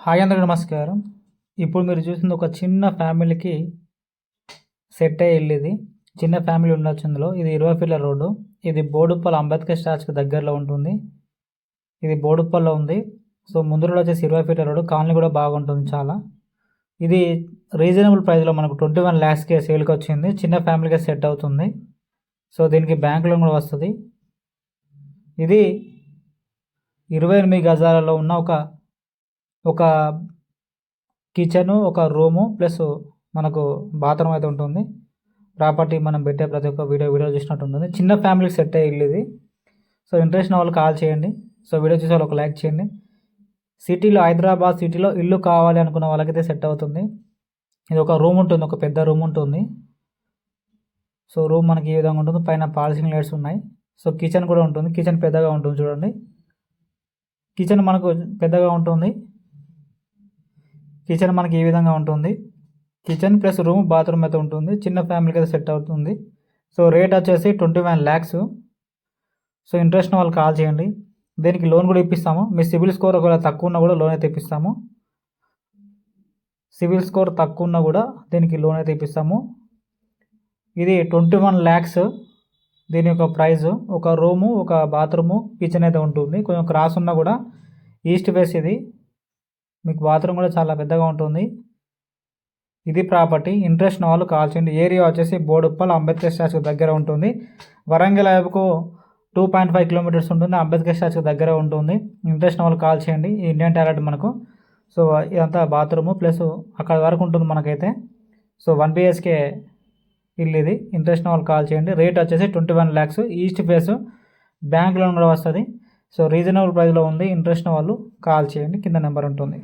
Hi అందరికీ నమస్కారం. ఇప్పుడు మీరు చూసింది ఒక చిన్న ఫ్యామిలీకి సెట్ అయ్యే ఇల్లు ఇది. చిన్న ఫ్యామిలీ ఉండొచ్చు ఇందులో. ఇది 20 ఫీట్ల రోడ్డు. ఇది బోడుప్పల్ అంబేద్కర్ స్టాచ్యూకి దగ్గరలో ఉంటుంది. ఇది బోడుప్పల్లో ఉంది. సో ముందు రోడ్ వచ్చేసి 20 ఫీట్ల రోడ్డు. కాలనీ కూడా బాగుంటుంది చాలా. ఇది రీజనబుల్ ప్రైస్లో మనకు 21 lakhsకే సేల్కి వచ్చింది. చిన్న ఫ్యామిలీకి సెట్ అవుతుంది. సో దీనికి బ్యాంక్ లోన్ కూడా వస్తుంది. ఇది 28 గజాలలో ఉన్న ఒక కిచెను, ఒక రూము ప్లస్ మనకు బాత్రూమ్ అయితే ఉంటుంది. ప్రాపర్టీ మనం పెట్టే ప్రతి ఒక్క వీడియో చూసినట్టు ఉంటుంది. చిన్న ఫ్యామిలీకి సెట్ అయ్యే ఇల్లు ఇది. సో ఇంట్రెస్ట్ ఉన్న వాళ్ళు కాల్ చేయండి. సో వీడియో చూసే వాళ్ళు ఒక లైక్ చేయండి. సిటీలో, హైదరాబాద్ సిటీలో ఇల్లు కావాలి అనుకున్న వాళ్ళకైతే సెట్ అవుతుంది. ఇది ఒక రూమ్ ఉంటుంది, ఒక పెద్ద రూమ్ ఉంటుంది. సో రూమ్ మనకి ఈ విధంగా ఉంటుంది. పైన పాలిసింగ్ లైట్స్ ఉన్నాయి. సో కిచెన్ కూడా ఉంటుంది. కిచెన్ పెద్దగా ఉంటుంది చూడండి. కిచెన్ మనకు పెద్దగా ఉంటుంది. కిచెన్ మనకి ఈ విధంగా ఉంటుంది. కిచెన్ ప్లస్ రూమ్, బాత్రూమ్ అయితే ఉంటుంది. చిన్న ఫ్యామిలీకి అయితే సెట్ అవుతుంది. సో రేట్ వచ్చేసి 21 lakhs. సో ఇంట్రెస్ట్ ఉన్న వాళ్ళు కాల్ చేయండి. దీనికి లోన్ కూడా ఇప్పిస్తాము. మీ సిబిల్ స్కోర్ ఒకవేళ తక్కువ ఉన్నా కూడా లోన్ అయితే ఇప్పిస్తాము. సిబిల్ స్కోర్ తక్కువ ఉన్నా కూడా దీనికి లోన్ అయితే ఇప్పిస్తాము. ఇది 21 lakhs. దీని యొక్క ప్రైస్. ఒక రూము, ఒక బాత్రూము, కిచెన్ అయితే ఉంటుంది. కొంచెం క్రాస్ ఉన్నా కూడా ఈస్ట్ ఫేస్ ఇది. మీకు బాత్రూమ్ కూడా చాలా పెద్దగా ఉంటుంది. ఇది ప్రాపర్టీ. ఇంట్రెస్ట్ ఉన్న వాళ్ళు కాల్ చేయండి. ఏరియా వచ్చేసి బోడుప్పల్ అంబేద్కర్ స్టాచ్యూ దగ్గర ఉంటుంది. వరంగల్ వైపుకు 2.5 kilometers ఉంటుంది. అంబేద్కర్ స్టాచ్యూ దగ్గర ఉంటుంది. ఇంట్రెస్ట్ ఉన్న వాళ్ళు కాల్ చేయండి. ఈ ఇండియన్ టాయిలెట్ మనకు. సో ఇదంతా బాత్రూము ప్లస్ అక్కడ వరకు ఉంటుంది మనకైతే. సో 1 BHK ఇల్లు ఇది. ఇంట్రెస్ట్ ఉన్న వాళ్ళు కాల్ చేయండి. రేట్ వచ్చేసి 21 lakhs. East face. Bank loan కూడా వస్తుంది. సో రీజనబుల్ ప్రైస్లో ఉంది. ఇంట్రెస్ట్ ఉన్న వాళ్ళు కాల్ చేయండి. కింద నెంబర్ ఉంటుంది.